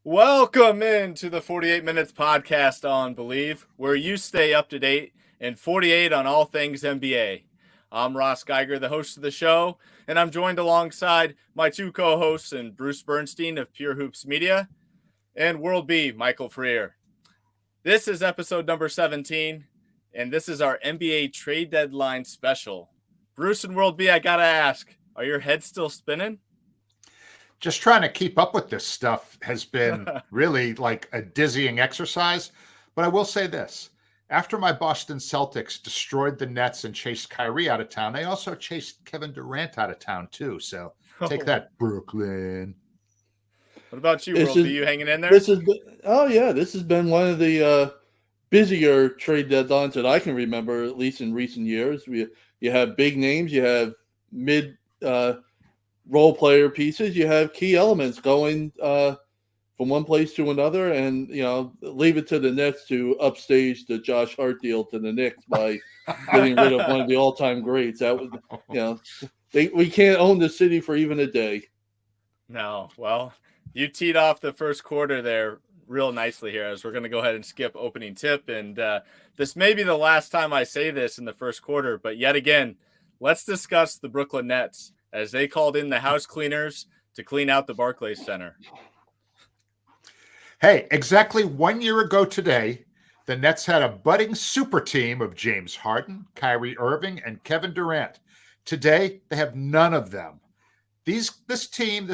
Welcome into the 48 Minutes podcast on Believe, where you stay up to date and 48 on all things NBA. I'm Ross Geiger, the host of the show, and I'm joined alongside my two co-hosts and Bruce Bernstein of Pure Hoops Media and World B, Michael Freer. This is episode number 17, and this is our NBA trade deadline special. Bruce and World B, I gotta ask, are your heads still spinning? Just trying to keep up with this stuff has been really like a dizzying exercise. But I will say this. After my Boston Celtics destroyed the Nets and chased Kyrie out of town, they also chased Kevin Durant out of town too. So take that, Brooklyn. What about you, This World is B? You hanging in there? this has been this has been one of the busier trade deadlines that I can remember, at least in recent years. You have big names, you have mid role player pieces, you have key elements going from one place to another, and leave it to the Nets to upstage the Josh Hart deal to the Knicks by getting rid of one of the all-time greats. That was we can't own the city for even a day. No, well, you teed off the first quarter there real nicely here, as we're going to go ahead and skip opening tip. And this may be the last time I say this in the first quarter, but yet again, let's discuss the Brooklyn Nets as they called in the house cleaners to clean out the Barclays Center. Hey, exactly 1 year ago today, the Nets had a budding super team of James Harden, Kyrie Irving, and Kevin Durant. Today, they have none of them. This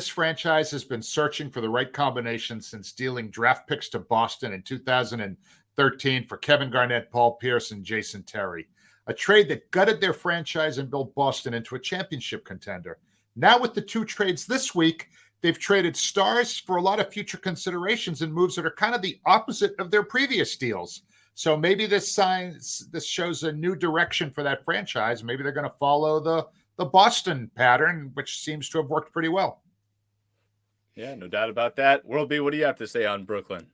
franchise has been searching for the right combination since dealing draft picks to Boston in 2013 for Kevin Garnett, Paul Pierce, and Jason Terry, a trade that gutted their franchise and built Boston into a championship contender. Now with the two trades this week, they've traded stars for a lot of future considerations and moves that are kind of the opposite of their previous deals. So maybe this shows a new direction for that franchise. Maybe they're going to follow the Boston pattern, which seems to have worked pretty well. Yeah, no doubt about that. World B, what do you have to say on Brooklyn?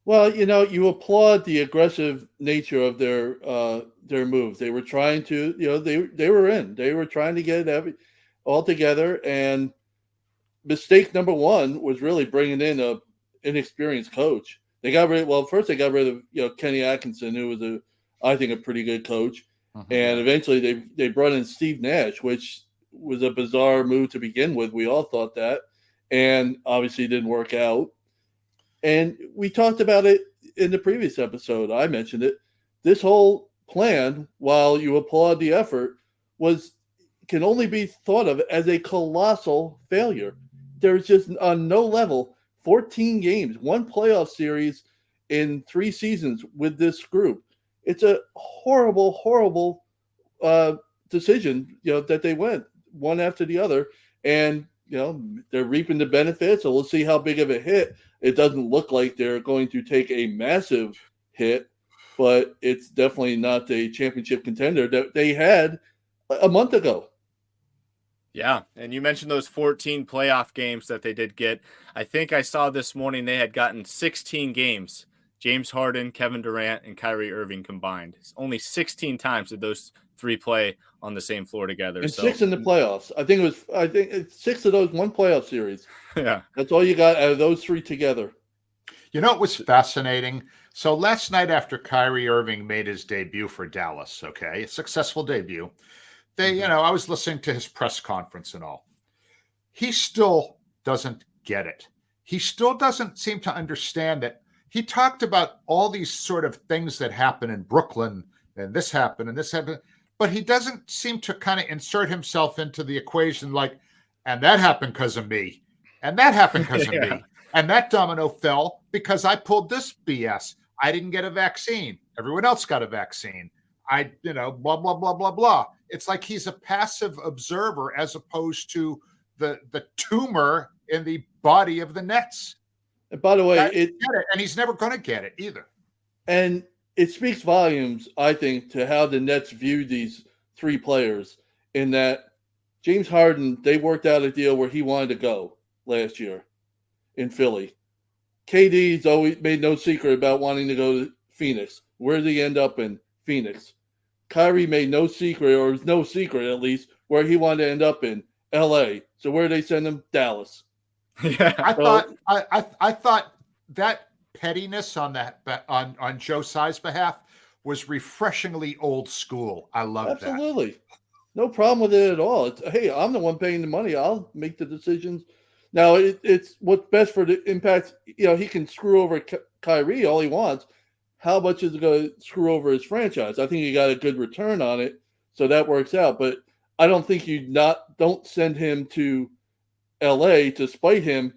Well, you applaud the aggressive nature of their moves. They were trying to, they were in. They were trying to get it all together. And mistake number one was really bringing in a inexperienced coach. First they got rid of Kenny Atkinson, who was I think a pretty good coach. And eventually they brought in Steve Nash, which was a bizarre move to begin with. We all thought that, and obviously didn't work out. And we talked about it in the previous episode. I mentioned it. This whole plan, while you applaud the effort, can only be thought of as a colossal failure. There's just on no level 14 games, one playoff series in 3 seasons with this group. It's a horrible, horrible decision, that they went one after the other, and they're reaping the benefits. So we'll see how big of a hit. It doesn't look like they're going to take a massive hit, but it's definitely not the championship contender that they had a month ago. Yeah, and you mentioned those 14 playoff games that they did get. I think I saw this morning they had gotten 16 games. James Harden, Kevin Durant, and Kyrie Irving combined. Only 16 times did those three play on the same floor together. And 6 in the playoffs. I think it's 6 of those, one playoff series. Yeah. That's all you got out of those 3 together. It was fascinating. So last night after Kyrie Irving made his debut for Dallas, a successful debut, I was listening to his press conference and all. He still doesn't get it. He still doesn't seem to understand that. He talked about all these sort of things that happen in Brooklyn, and this happened, but he doesn't seem to kind of insert himself into the equation and that happened because of me, and that happened because of me, and that domino fell because I pulled this BS. I didn't get a vaccine. Everyone else got a vaccine. Blah, blah, blah, blah, blah. It's like he's a passive observer as opposed to the tumor in the body of the Nets. And by the way, and he's never going to get it either. And it speaks volumes, I think, to how the Nets view these 3 players. In that James Harden, they worked out a deal where he wanted to go last year in Philly. KD's always made no secret about wanting to go to Phoenix. Where did he end up in? Phoenix. Kyrie made no secret, or was no secret at least, where he wanted to end up in LA. So where did they send him? Dallas. Yeah, I thought that pettiness on on Joe Tsai's behalf was refreshingly old school. I love that. Absolutely. No problem with it at all. Hey, I'm the one paying the money. I'll make the decisions. Now, it's what's best for the impact. He can screw over Kyrie all he wants. How much is it going to screw over his franchise? I think he got a good return on it, so that works out. But I don't think don't send him to L.A. to spite him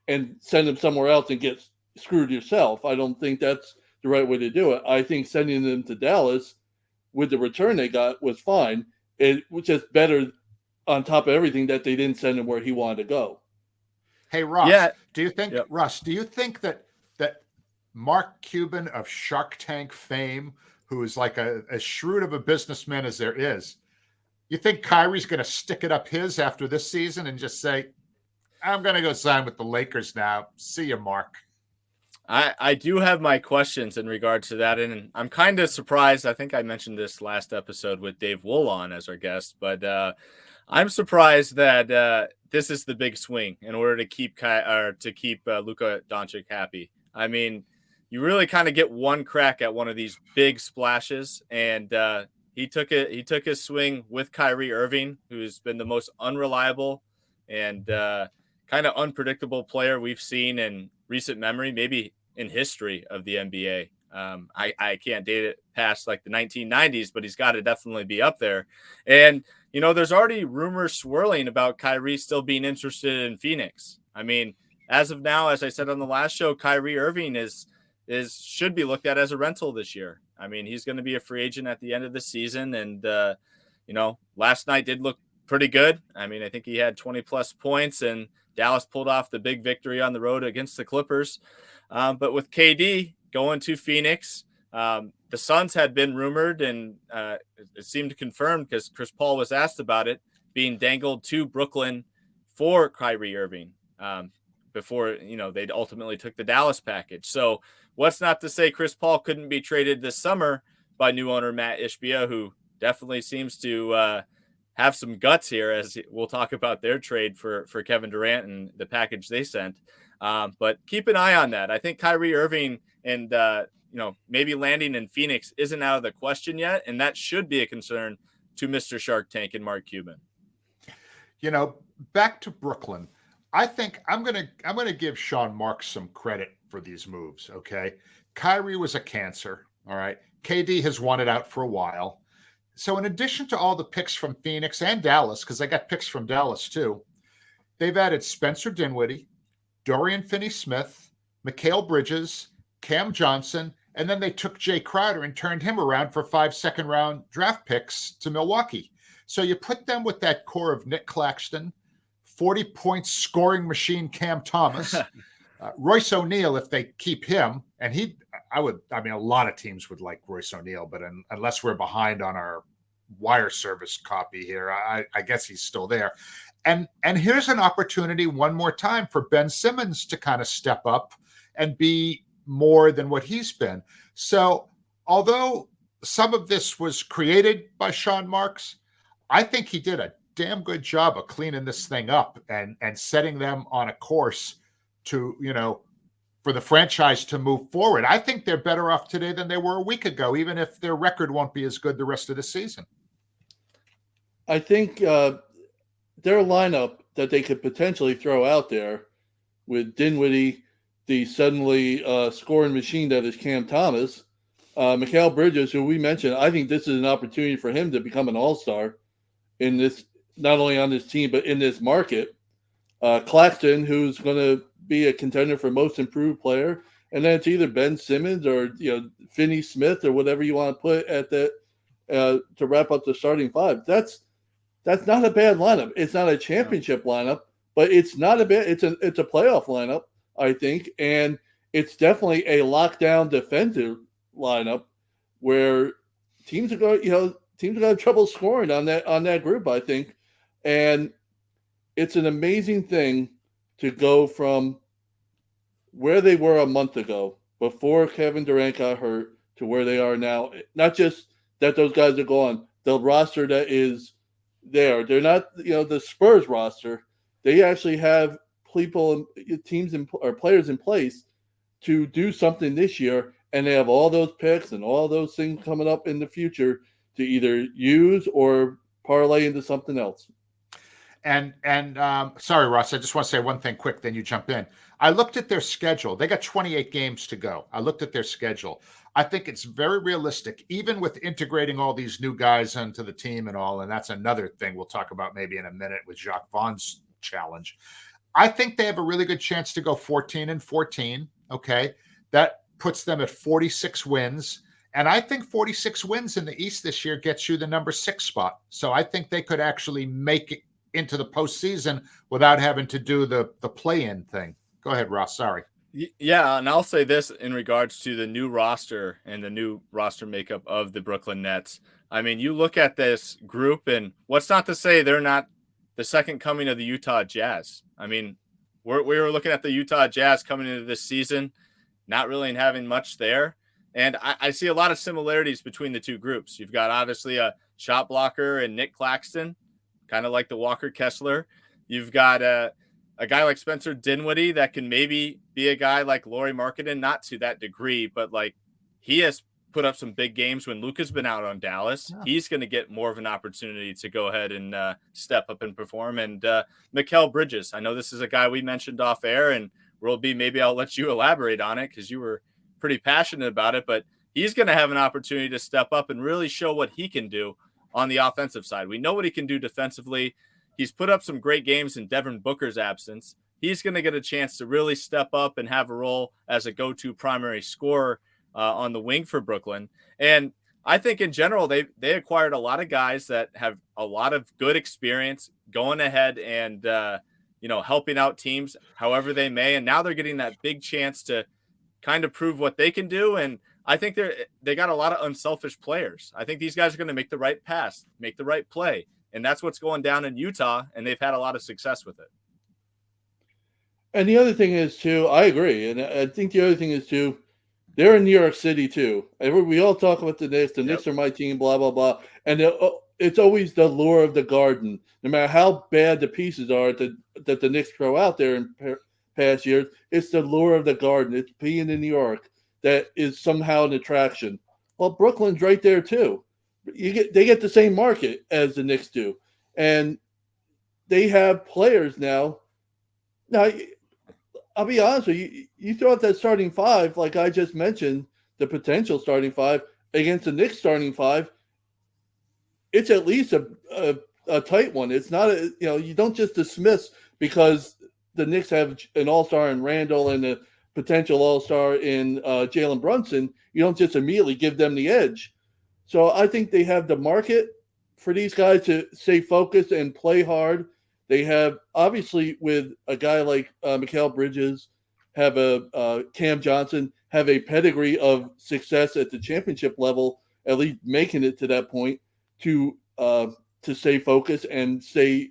and send him somewhere else and get screwed yourself. I don't think that's the right way to do it. I think sending them to Dallas with the return they got was fine. It was just better on top of everything that they didn't send him where he wanted to go. Hey, Ross, Yeah. do you think that Mark Cuban of Shark Tank fame, who is like as shrewd of a businessman as there is, you think Kyrie's going to stick it up his after this season and just say, I'm going to go sign with the Lakers now. See you, Mark. I do have my questions in regard to that, and I'm kind of surprised. I think I mentioned this last episode with Dave Wool on as our guest, but I'm surprised that this is the big swing in order to keep Luka Doncic happy. I mean, you really kind of get one crack at one of these big splashes, and he took it. He took his swing with Kyrie Irving, who's been the most unreliable and kind of unpredictable player we've seen in recent memory, maybe in history of the NBA. I can't date it past like the 1990s, but he's got to definitely be up there. And, there's already rumors swirling about Kyrie still being interested in Phoenix. I mean, as of now, as I said on the last show, Kyrie Irving should be looked at as a rental this year. I mean, he's going to be a free agent at the end of the season. And, last night did look pretty good. I mean, I think he had 20 plus points and Dallas pulled off the big victory on the road against the Clippers. But with KD going to Phoenix, the Suns had been rumored and it seemed confirmed because Chris Paul was asked about it, being dangled to Brooklyn for Kyrie Irving before, they ultimately took the Dallas package. So what's not to say Chris Paul couldn't be traded this summer by new owner Matt Ishbia, who definitely seems to have some guts here, as we'll talk about their trade for Kevin Durant and the package they sent. But keep an eye on that. I think Kyrie Irving and, maybe landing in Phoenix isn't out of the question yet. And that should be a concern to Mr. Shark Tank and Mark Cuban. Back to Brooklyn. I think I'm going to give Sean Marks some credit for these moves. Okay. Kyrie was a cancer. All right. KD has wanted out for a while. So in addition to all the picks from Phoenix and Dallas, because I got picks from Dallas too, they've added Spencer Dinwiddie, Dorian Finney-Smith, Mikal Bridges, Cam Johnson, and then they took Jay Crowder and turned him around for 5 second-round draft picks to Milwaukee. So you put them with that core of Nick Claxton, 40-point scoring machine Cam Thomas, Royce O'Neal if they keep him, and a lot of teams would like Royce O'Neal, but unless we're behind on our wire service copy here, I guess he's still there. And here's an opportunity one more time for Ben Simmons to kind of step up and be more than what he's been. So although some of this was created by Sean Marks, I think he did a damn good job of cleaning this thing up and setting them on a course to, for the franchise to move forward. I think they're better off today than they were a week ago, even if their record won't be as good the rest of the season. I think their lineup that they could potentially throw out there with Dinwiddie, the suddenly scoring machine that is Cam Thomas, Mikal Bridges, who we mentioned, I think this is an opportunity for him to become an all-star in this, not only on this team, but in this market. Claxton, who's going to be a contender for most improved player. And then it's either Ben Simmons or, Finney-Smith or whatever you want to put at that to wrap up the starting five. That's not a bad lineup. It's not a championship lineup, but it's not a bad. It's a playoff lineup, I think, and it's definitely a lockdown defensive lineup where teams are going to have trouble scoring on that group, I think, and it's an amazing thing to go from where they were a month ago before Kevin Durant got hurt to where they are now. Not just that those guys are gone, the roster that is there. They're not, the Spurs roster. They actually have people, teams, or players in place to do something this year, and they have all those picks and all those things coming up in the future to either use or parlay into something else. And sorry, Ross, I just want to say one thing quick, then you jump in. I looked at their schedule. They got 28 games to go. I looked at their schedule. I think it's very realistic, even with integrating all these new guys into the team and all. And that's another thing we'll talk about maybe in a minute with Jacques Vaughn's challenge. I think they have a really good chance to go 14-14. Okay. That puts them at 46 wins. And I think 46 wins in the East this year gets you the number 6 spot. So I think they could actually make it into the postseason without having to do the play-in thing. Go ahead, Ross. Sorry. Yeah, and I'll say this in regards to the new roster and the new roster makeup of the Brooklyn Nets. I mean, you look at this group, and what's not to say they're not the second coming of the Utah Jazz. I mean, we were looking at the Utah Jazz coming into this season, not really having much there. And I see a lot of similarities between the two groups. You've got obviously a shot blocker and Nick Claxton, kind of like the Walker Kessler. You've got a guy like Spencer Dinwiddie that can maybe be a guy like Lauri Markkanen, not to that degree, but like he has put up some big games when Luka's been out on Dallas. Yeah. He's going to get more of an opportunity to go ahead and step up and perform. And Mikal Bridges, I know this is a guy we mentioned off air, and maybe I'll let you elaborate on it because you were pretty passionate about it, but he's going to have an opportunity to step up and really show what he can do on the offensive side. We know what he can do defensively. He's put up some great games in Devin Booker's absence. He's going to get a chance to really step up and have a role as a go-to primary scorer on the wing for Brooklyn. And I think in general, they acquired a lot of guys that have a lot of good experience going ahead and, helping out teams however they may. And now they're getting that big chance to kind of prove what they can do. And I think they got a lot of unselfish players. I think these guys are going to make the right pass, make the right play. And that's what's going down in Utah, and they've had a lot of success with it. And the other thing is, too, I agree. And I think the other thing is, too, they're in New York City, too. We all talk about the Knicks. The Knicks are my team, blah, blah, blah. And it's always the lure of the garden. No matter how bad the pieces are that the Knicks throw out there in past years, it's the lure of the garden. It's being in New York that is somehow an attraction. Well, Brooklyn's right there, too. They get the same market as the Knicks do. And they have players now. Now, I'll be honest with you. You throw out that starting five, like I just mentioned, the potential starting five against the Knicks starting five, it's at least a tight one. It's not you don't just dismiss because the Knicks have an all-star in Randall and a potential all-star in Jalen Brunson. You don't just immediately give them the edge. So I think they have the market for these guys to stay focused and play hard. They have, obviously, with a guy like Mikal Bridges, have a Cam Johnson, have a pedigree of success at the championship level, at least making it to that point, to stay focused and stay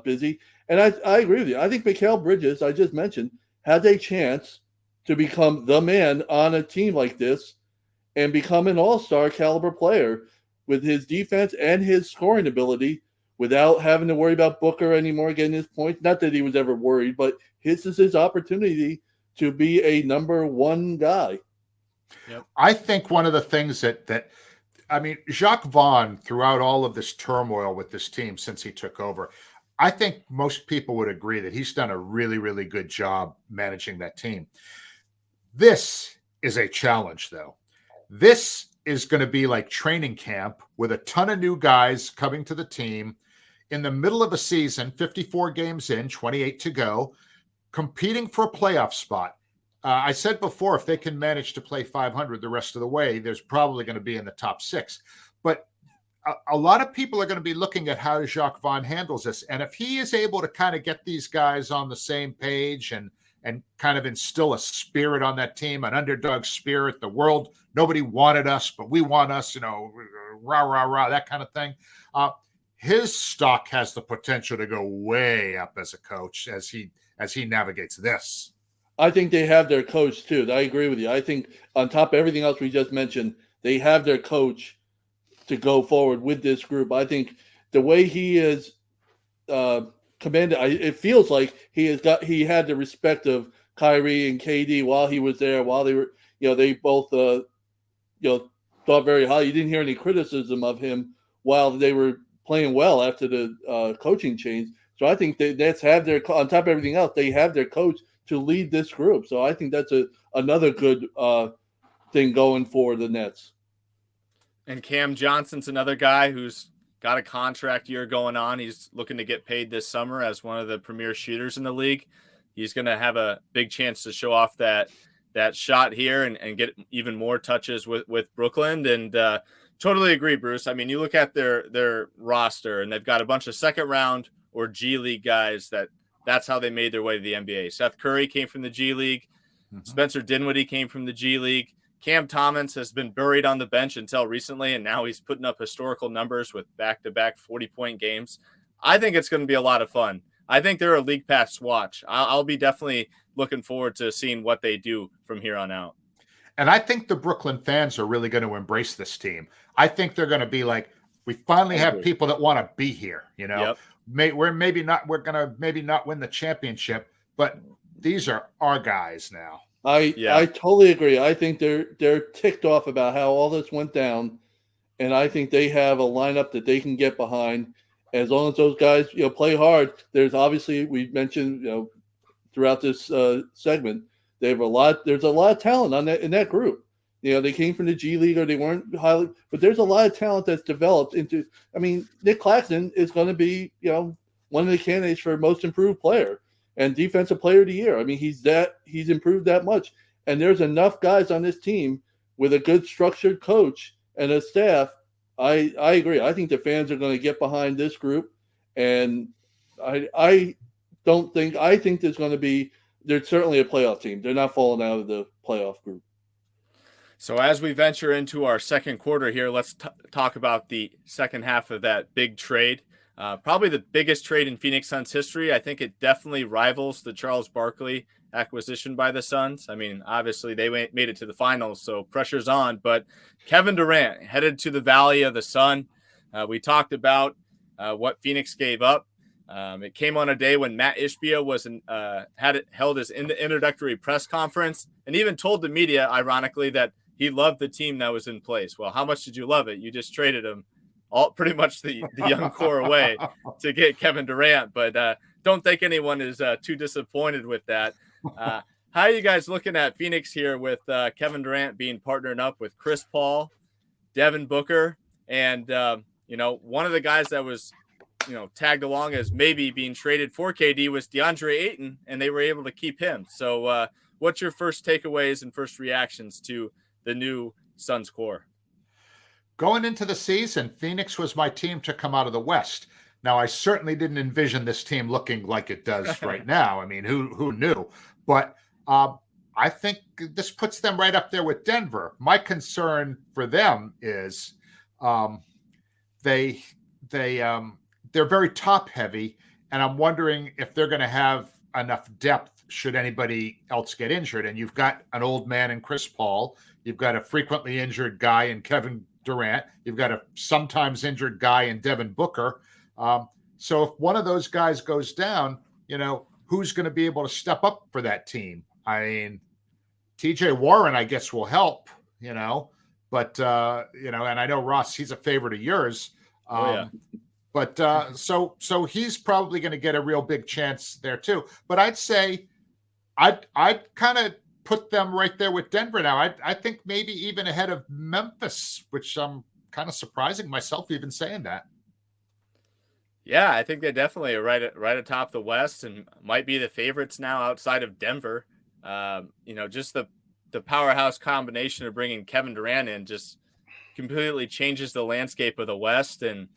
busy. And I agree with you. I think Mikal Bridges, I just mentioned, has a chance to become the man on a team like this and become an all-star caliber player with his defense and his scoring ability without having to worry about Booker anymore getting his points. Not that he was ever worried, but his is his opportunity to be a number one guy. Yep. I think one of the things that Jacques Vaughn, throughout all of this turmoil with this team since he took over, I think most people would agree that he's done a really, really good job managing that team. This is a challenge, though. This is going to be like training camp with a ton of new guys coming to the team in the middle of a season, 54 games in, 28 to go, competing for a playoff spot. I said before, if they can manage to play 500 the rest of the way, there's probably going to be in the top 6. But a lot of people are going to be looking at how Jacques Vaughn handles this. And if he is able to kind of get these guys on the same page and kind of instill a spirit on that team, an underdog spirit, the world, nobody wanted us, but we want us, rah, rah, rah, that kind of thing. His stock has the potential to go way up as a coach as he navigates this. I think they have their coach too. I agree with you. I think on top of everything else we just mentioned, they have their coach to go forward with this group. I think the way he is commanded, it feels like he had the respect of Kyrie and KD while he was there, while they were, they both, thought very highly. You didn't hear any criticism of him while they were playing well after the coaching change. So I think that's have their, on top of everything else, they have their coach to lead this group. So I think that's another good thing going for the Nets. And Cam Johnson's another guy who's got a contract year going on. He's looking to get paid this summer as one of the premier shooters in the league. He's going to have a big chance to show off that shot here and get even more touches with Brooklyn. And totally agree, Bruce. I mean, you look at their roster and they've got a bunch of second round or G League guys that's how they made their way to the NBA. Seth Curry came from the G League. Mm-hmm. Spencer Dinwiddie came from the G League. Cam Thomas has been buried on the bench until recently, and now he's putting up historical numbers with back-to-back 40-point games. I think it's going to be a lot of fun. I think they're a league pass watch. I'll be definitely looking forward to seeing what they do from here on out. And I think the Brooklyn fans are really going to embrace this team. I think they're going to be like, we finally have people that want to be here. Yep. We're going to maybe not win the championship, but these are our guys now. I totally agree. I think they're ticked off about how all this went down, and I think they have a lineup that they can get behind. As long as those guys, play hard. There's obviously, we mentioned, throughout this segment, there's a lot of talent in that group. They came from the G League or they weren't highly, but there's a lot of talent that's developed into. I mean, Nick Claxton is going to be, one of the candidates for most improved player and defensive player of the year. I mean, he's improved that much. And there's enough guys on this team with a good structured coach and a staff. I agree. I think the fans are going to get behind this group. And I think there's going to be, they're certainly a playoff team. They're not falling out of the playoff group. So as we venture into our second quarter here, let's talk about the second half of that big trade. Probably the biggest trade in Phoenix Suns history. I think it definitely rivals the Charles Barkley acquisition by the Suns. I mean, obviously they made it to the finals, so pressure's on. But Kevin Durant headed to the Valley of the Sun. We talked about what Phoenix gave up. It came on a day when Matt Ishbia held his introductory press conference and even told the media, ironically, that he loved the team that was in place. Well, how much did you love it? You just traded him pretty much the young core away to get Kevin Durant. But don't think anyone is too disappointed with that. How are you guys looking at Phoenix here with Kevin Durant being partnered up with Chris Paul, Devin Booker, and one of the guys that was tagged along as maybe being traded for KD was DeAndre Ayton, and they were able to keep him. So what's your first takeaways and first reactions to the new Suns core? Going into the season, Phoenix was my team to come out of the West. Now, I certainly didn't envision this team looking like it does right now. I mean, who knew? But I think this puts them right up there with Denver. My concern for them is they're very top heavy, and I'm wondering if they're going to have enough depth should anybody else get injured. And you've got an old man in Chris Paul. You've got a frequently injured guy in Kevin Durant. You've got a sometimes injured guy in Devin Booker. So if one of those guys goes down, who's going to be able to step up for that team? I mean, TJ Warren, I guess, will help, but, and I know Ross, he's a favorite of yours. But so he's probably going to get a real big chance there too. But I'd say I'd kind of put them right there with Denver now. I think maybe even ahead of Memphis, which I'm kind of surprising myself even saying that. Yeah, I think they definitely are right atop the West and might be the favorites now outside of Denver. Just the powerhouse combination of bringing Kevin Durant in just completely changes the landscape of the West. And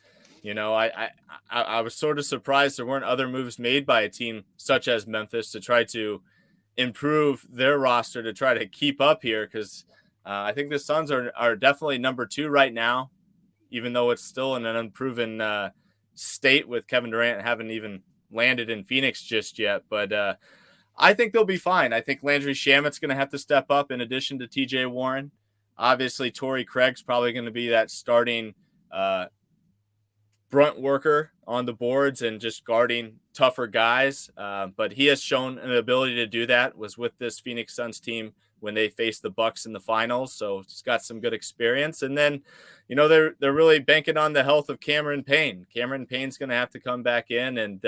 I was sort of surprised there weren't other moves made by a team such as Memphis to try to improve their roster to try to keep up here, because I think the Suns are definitely number 2 right now, even though it's still in an unproven state with Kevin Durant haven't even landed in Phoenix just yet. But I think they'll be fine. I think Landry Shamet's going to have to step up in addition to TJ Warren. Obviously, Torrey Craig's probably going to be that starting brunt worker on the boards and just guarding tougher guys. But he has shown an ability to do that. Was with this Phoenix Suns team when they faced the Bucks in the finals, so he's got some good experience. And then, they're really banking on the health of Cameron Payne. Cameron Payne's going to have to come back in and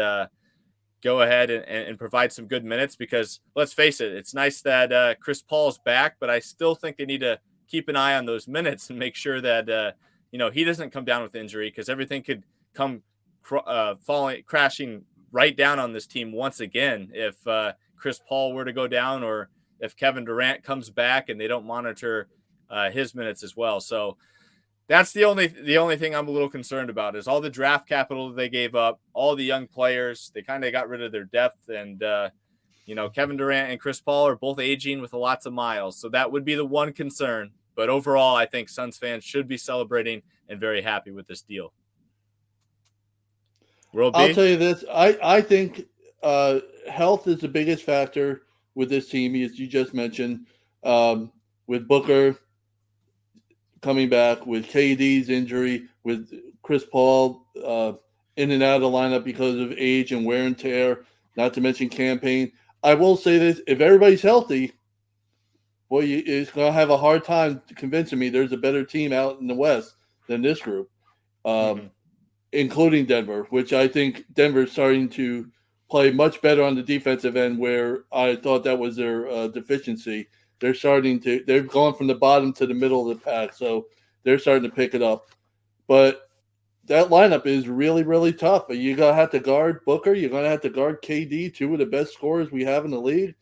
go ahead and provide some good minutes, because let's face it, it's nice that Chris Paul's back, but I still think they need to keep an eye on those minutes and make sure that he doesn't come down with injury, because everything could come crashing right down on this team once again if Chris Paul were to go down, or if Kevin Durant comes back and they don't monitor his minutes as well. So that's the only thing I'm a little concerned about, is all the draft capital they gave up, all the young players. They kind of got rid of their depth, and Kevin Durant and Chris Paul are both aging with lots of miles. So that would be the one concern. But overall, I think Suns fans should be celebrating and very happy with this deal. I'll tell you this. I think health is the biggest factor with this team, as you just mentioned, with Booker coming back, with KD's injury, with Chris Paul in and out of the lineup because of age and wear and tear, not to mention campaign. I will say this: if everybody's healthy, boy, it's going to have a hard time convincing me there's a better team out in the West than this group, including Denver, which I think Denver's starting to play much better on the defensive end, where I thought that was their deficiency. They've gone from the bottom to the middle of the pack, so they're starting to pick it up. But that lineup is really, really tough. You're going to have to guard Booker. You're going to have to guard KD, two of the best scorers we have in the league.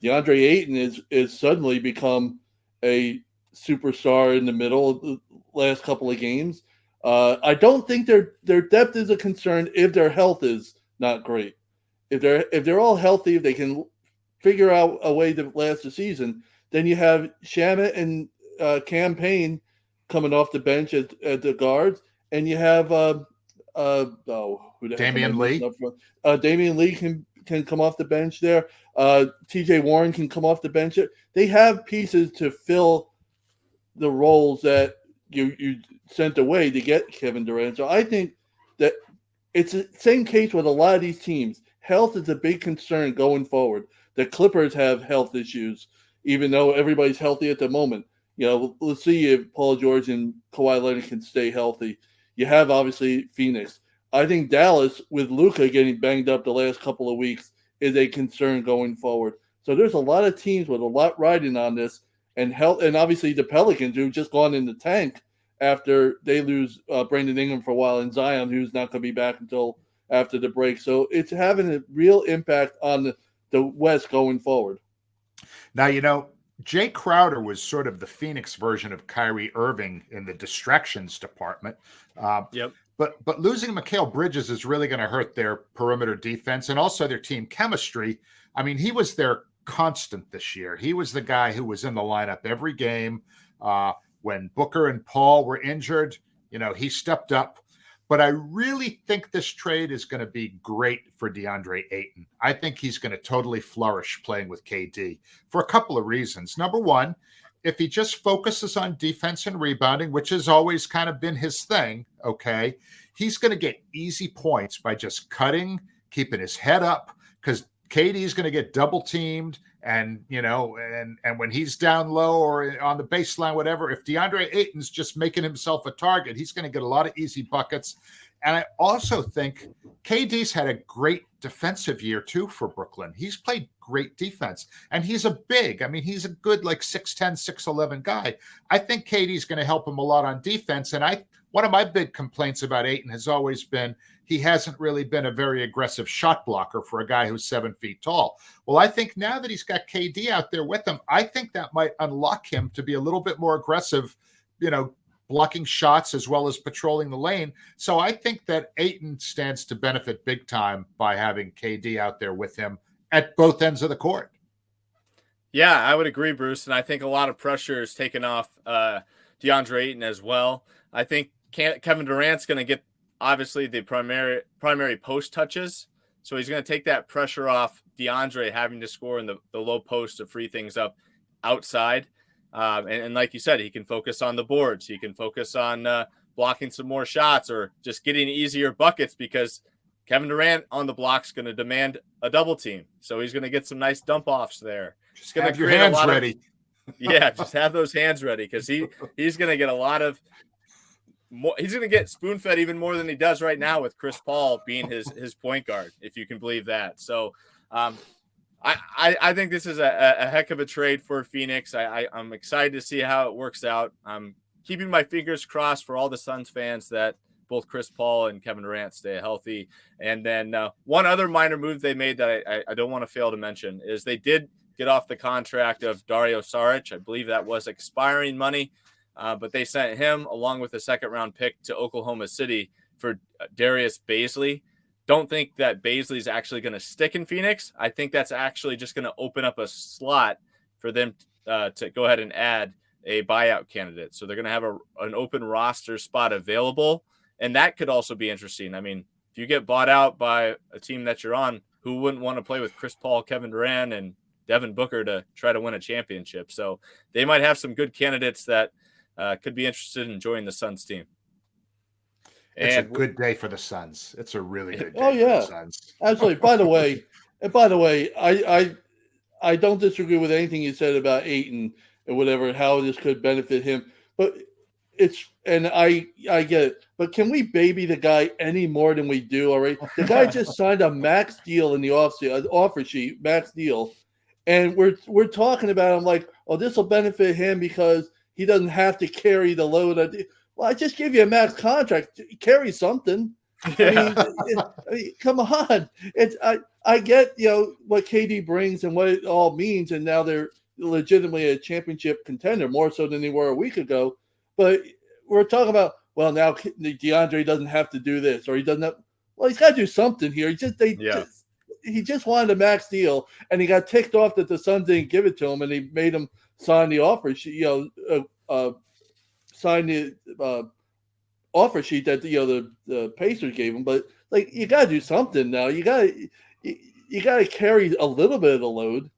DeAndre Ayton is suddenly become a superstar in the middle of the last couple of games. I don't think their depth is a concern if their health is not great. If they're all healthy, if they can figure out a way to last the season, then you have Shamet and Cam Payne coming off the bench at the guards, and you have Damian Lee. Damian Lee can come off the bench there. TJ Warren can come off the bench. They have pieces to fill the roles that you sent away to get Kevin Durant. So I think that it's the same case with a lot of these teams. Health is a big concern going forward. The Clippers have health issues, even though everybody's healthy at the moment. Let's see if Paul George and Kawhi Leonard can stay healthy. You have, obviously, Phoenix. I think Dallas, with Luka getting banged up the last couple of weeks, is a concern going forward. So there's a lot of teams with a lot riding on this, and obviously the Pelicans, who've just gone in the tank after they lose Brandon Ingram for a while, and Zion, who's not going to be back until after the break. So it's having a real impact on the West going forward. Now, Jay Crowder was sort of the Phoenix version of Kyrie Irving in the distractions department. Yep. But losing Mikal Bridges is really going to hurt their perimeter defense and also their team chemistry. I mean, he was their constant this year. He was the guy who was in the lineup every game. When Booker and Paul were injured, he stepped up. But I really think this trade is going to be great for DeAndre Ayton. I think he's going to totally flourish playing with KD for a couple of reasons. Number one, if he just focuses on defense and rebounding, which has always kind of been his thing, okay, he's going to get easy points by just cutting, keeping his head up, because KD is going to get double teamed. And, and when he's down low or on the baseline, whatever, if DeAndre Ayton's just making himself a target, he's going to get a lot of easy buckets. And I also think KD's had a great defensive year, too, for Brooklyn. He's played great defense. And he's a big, he's a good 6'10", 6'11" guy. I think KD's going to help him a lot on defense. And one of my big complaints about Ayton has always been he hasn't really been a very aggressive shot blocker for a guy who's 7 feet tall. Well, I think now that he's got KD out there with him, I think that might unlock him to be a little bit more aggressive, blocking shots as well as patrolling the lane. So I think that Ayton stands to benefit big time by having KD out there with him at both ends of the court. Yeah, I would agree, Bruce. And I think a lot of pressure is taken off DeAndre Ayton as well. I think Kevin Durant's going to get, obviously, the primary post touches. So he's going to take that pressure off DeAndre having to score in the low post to free things up outside. And like you said, he can focus on the boards. He can focus on blocking some more shots or just getting easier buckets because Kevin Durant on the block is going to demand a double team. So he's going to get some nice dump offs there. Just going to have your create hands ready. Yeah, just have those hands ready because he's going to get a lot of more. He's going to get spoon fed even more than he does right now with Chris Paul being his point guard, if you can believe that. So I think this is a heck of a trade for Phoenix. I'm excited to see how it works out. I'm keeping my fingers crossed for all the Suns fans that both Chris Paul and Kevin Durant stay healthy. And then one other minor move they made that I don't want to fail to mention is they did get off the contract of Dario Saric. I believe that was expiring money, but they sent him along with a second-round pick to Oklahoma City for Darius Bazley. Don't think that Bazley is actually going to stick in Phoenix. I think that's actually just going to open up a slot for them to go ahead and add a buyout candidate. So they're going to have an open roster spot available. And that could also be interesting. I mean, if you get bought out by a team that you're on, who wouldn't want to play with Chris Paul, Kevin Durant, and Devin Booker to try to win a championship? So they might have some good candidates that could be interested in joining the Suns team. It's a good day for the Suns. It's a really good day for the Suns. Absolutely. By the way, I don't disagree with anything you said about Ayton and whatever, how this could benefit him. But I get it. But can we baby the guy any more than we do already? The guy just signed a max deal in the offer sheet, max deal. And we're talking about him like, oh, this will benefit him because he doesn't have to carry the load. Well, I just gave you a max contract. Carry something. Yeah. I mean, come on. I get what KD brings and what it all means, and now they're legitimately a championship contender more so than they were a week ago. But we're talking about, well, now DeAndre doesn't have to do this, or he doesn't have. Well, he's got to do something here. He just wanted a max deal, and he got ticked off that the Suns didn't give it to him, and he made him sign the offer sheet. Sign the offer sheet that the Pacers gave him. But like, you got to do something now. You got to carry a little bit of the load.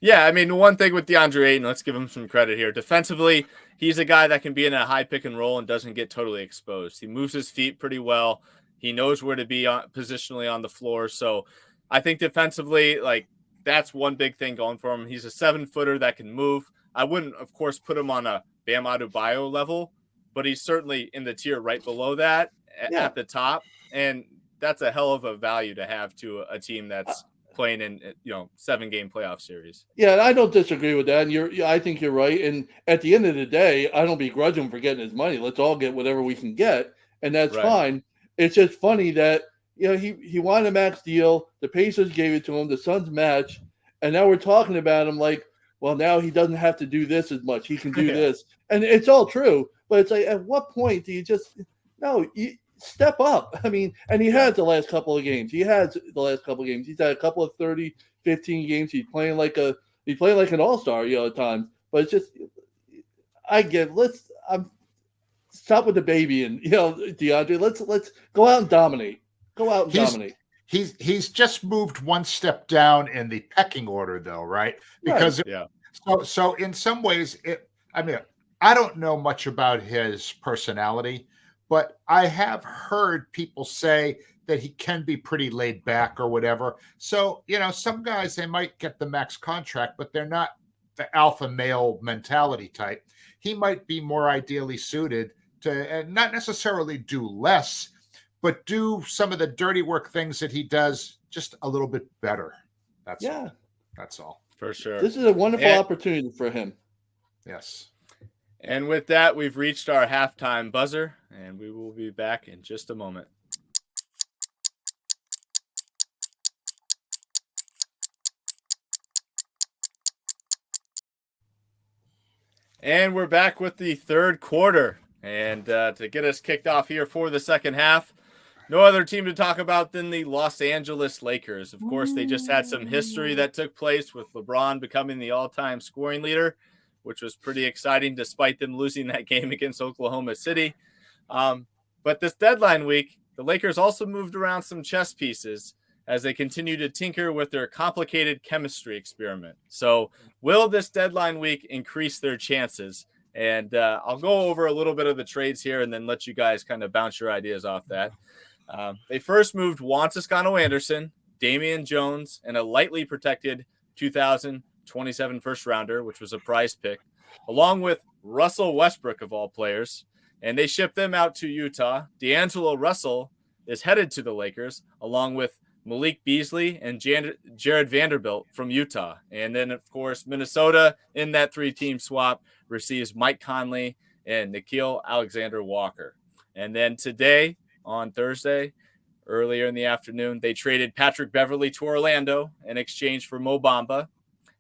Yeah, I mean, one thing with DeAndre Ayton, let's give him some credit here. Defensively, he's a guy that can be in a high pick and roll and doesn't get totally exposed. He moves his feet pretty well. He knows where to be positionally on the floor. So I think defensively, like, that's one big thing going for him. He's a 7-footer that can move. I wouldn't, of course, put him on a Bam Adebayo level, but he's certainly in the tier right below that at the top. And that's a hell of a value to have to a team that's playing in 7-game playoff series. Yeah, I don't disagree with that. And I think you're right. And at the end of the day, I don't begrudge him for getting his money. Let's all get whatever we can get, and that's fine. It's just funny that he wanted a max deal. The Pacers gave it to him. The Suns match, and now we're talking about him like, well, now he doesn't have to do this as much. He can do this, and it's all true. But it's like, at what point do you just step up? I mean, and he had the last couple of games. He's had a couple of 30, 15 games. He's playing like an all-star, at times. But it's just, stop with the baby and DeAndre. Let's go out and dominate. Dominate. He's just moved one step down in the pecking order, though, right? Because so in some ways, I don't know much about his personality, but I have heard people say that he can be pretty laid back or whatever. So, some guys, they might get the max contract, but they're not the alpha male mentality type. He might be more ideally suited to not necessarily do less, but do some of the dirty work things that he does just a little bit better. That's all. For sure. This is a wonderful opportunity for him. Yes. And with that, we've reached our halftime buzzer, and we will be back in just a moment. And we're back with the third quarter. And to get us kicked off here for the second half, no other team to talk about than the Los Angeles Lakers. Of course, they just had some history that took place with LeBron becoming the all-time scoring leader, which was pretty exciting despite them losing that game against Oklahoma City. But this deadline week, the Lakers also moved around some chess pieces as they continue to tinker with their complicated chemistry experiment. So will this deadline week increase their chances? And I'll go over a little bit of the trades here and then let you guys kind of bounce your ideas off that. They first moved Juan Toscano-Anderson, Damian Jones, and a lightly protected 2027 first rounder, which was a prize pick, along with Russell Westbrook of all players. And they shipped them out to Utah. D'Angelo Russell is headed to the Lakers, along with Malik Beasley and Jared Vanderbilt from Utah. And then, of course, Minnesota in that 3-team swap receives Mike Conley and Nickeil Alexander-Walker. And then today, on Thursday, earlier in the afternoon, they traded Patrick Beverley to Orlando in exchange for Mo Bamba.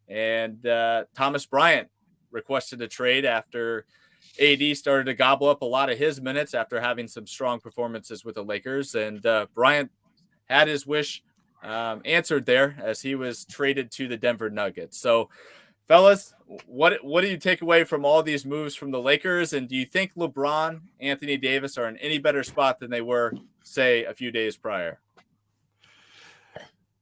And Thomas Bryant requested a trade after AD started to gobble up a lot of his minutes after having some strong performances with the Lakers. And Bryant had his wish answered there as he was traded to the Denver Nuggets. So, fellas, what do you take away from all these moves from the Lakers? And do you think LeBron, Anthony Davis are in any better spot than they were, say, a few days prior?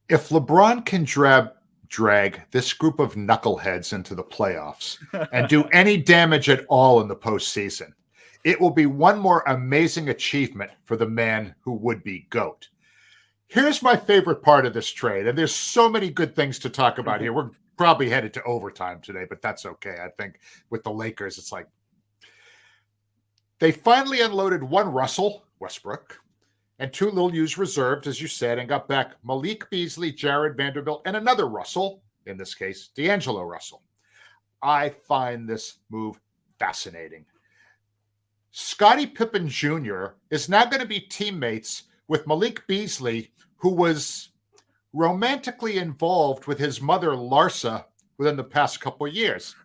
If LeBron can drag this group of knuckleheads into the playoffs and do any damage at all in the postseason, it will be one more amazing achievement for the man who would be GOAT. Here's my favorite part of this trade, and there's so many good things to talk about here. We're probably headed to overtime today, but that's okay. I think with the Lakers, it's like they finally unloaded one Russell Westbrook and 2 little U's reserved, as you said, and got back Malik Beasley, Jared Vanderbilt, and another Russell, in this case, D'Angelo Russell. I find this move fascinating. Scottie Pippen Jr. is now going to be teammates with Malik Beasley, who was romantically involved with his mother, Larsa, within the past couple of years.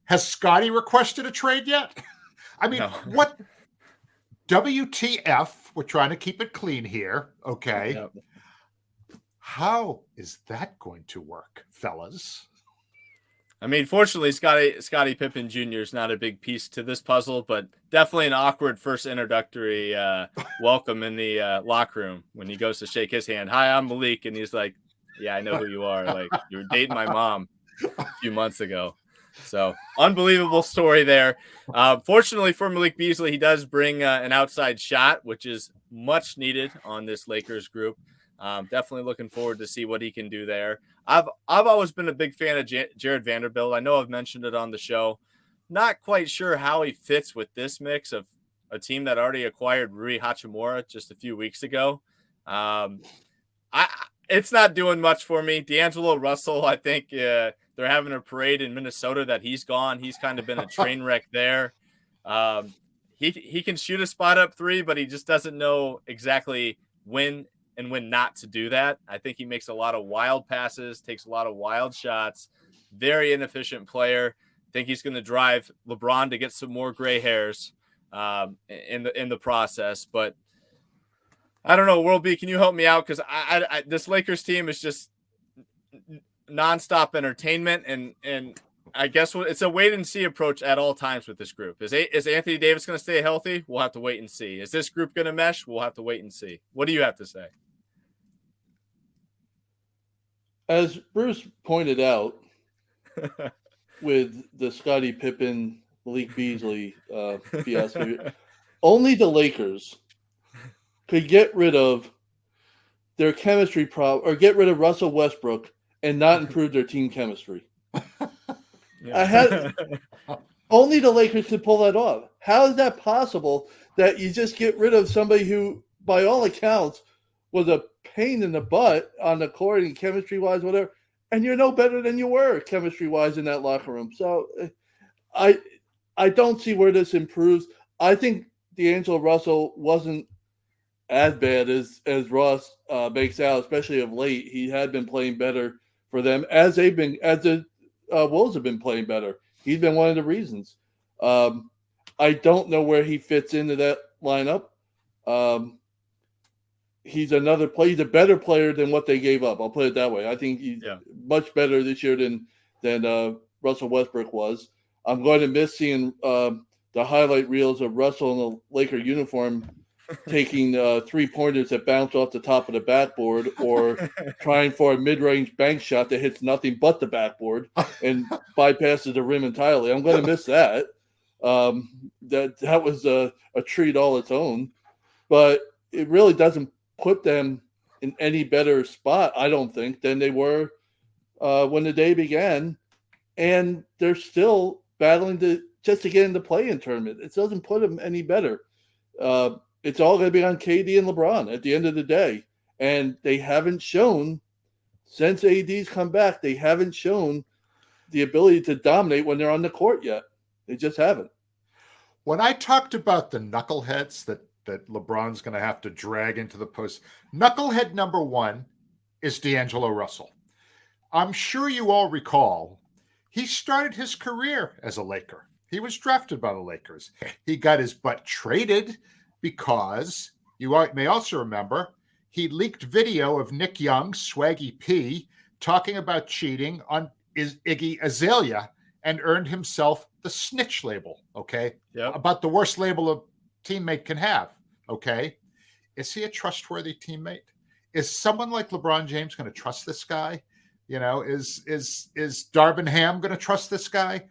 Has Scottie requested a trade yet? I mean, no. What? WTF? We're trying to keep it clean here, okay? Yep. How is that going to work, fellas? I mean, fortunately, Scottie Pippen Jr. is not a big piece to this puzzle, but definitely an awkward first introductory welcome in the locker room when he goes to shake his hand. Hi, I'm Malik. And he's like, yeah, I know who you are. Like, you were dating my mom a few months ago. So, unbelievable story there. Fortunately for Malik Beasley, he does bring an outside shot, which is much needed on this Lakers group. Definitely looking forward to see what he can do there. I've always been a big fan of Jared Vanderbilt. I know I've mentioned it on the show. Not quite sure how he fits with this mix of a team that already acquired Rui Hachimura just a few weeks ago. It's not doing much for me. D'Angelo Russell, I think they're having a parade in Minnesota that he's gone. He's kind of been a train wreck there. He can shoot a spot up 3, but he just doesn't know exactly when and when not to do that. I think he makes a lot of wild passes, takes a lot of wild shots, very inefficient player. I think he's going to drive LeBron to get some more gray hairs in the process. But I don't know, World B, can you help me out? Because I this Lakers team is just nonstop entertainment, and I guess it's a wait and see approach at all times with this group. Is Anthony Davis going to stay healthy? We'll have to wait and see. Is this group going to mesh? We'll have to wait and see. What do you have to say? As Bruce pointed out, with the Scottie Pippen, Malik Beasley fiasco, only the Lakers could get rid of their chemistry problem, or get rid of Russell Westbrook and not improve their team chemistry. Yeah. Only the Lakers could pull that off. How is that possible that you just get rid of somebody who, by all accounts, was a pain in the butt on the court and chemistry-wise, whatever, and you're no better than you were chemistry-wise in that locker room? So I don't see where this improves. I think D'Angelo Russell wasn't as bad as Ross makes out, especially of late. He had been playing better for them as the Wolves have been playing better. He's been one of the reasons. I don't know where he fits into that lineup. He's another player. He's a better player than what they gave up. I'll put it that way. I think he's much better this year than Russell Westbrook was. I'm going to miss seeing the highlight reels of Russell in the Laker uniform taking 3-pointers that bounce off the top of the backboard or trying for a mid-range bank shot that hits nothing but the backboard and bypasses the rim entirely. I'm going to miss that. That was a treat all its own, but it really doesn't put them in any better spot, I don't think, than they were when the day began. And they're still battling to get in the play-in tournament. It doesn't put them any better. It's all going to be on KD and LeBron at the end of the day. And they haven't shown, since AD's come back, they haven't shown the ability to dominate when they're on the court yet. They just haven't. When I talked about the knuckleheads that LeBron's going to have to drag into the post, knucklehead number one is D'Angelo Russell. I'm sure you all recall, he started his career as a Laker. He was drafted by the Lakers. He got his butt traded because, you may also remember, he leaked video of Nick Young, Swaggy P, talking about cheating on Iggy Azalea and earned himself the snitch label, okay? Yep. About the worst label a teammate can have, okay? Is he a trustworthy teammate? Is someone like LeBron James going to trust this guy? You know, is Darvin Ham going to trust this guy?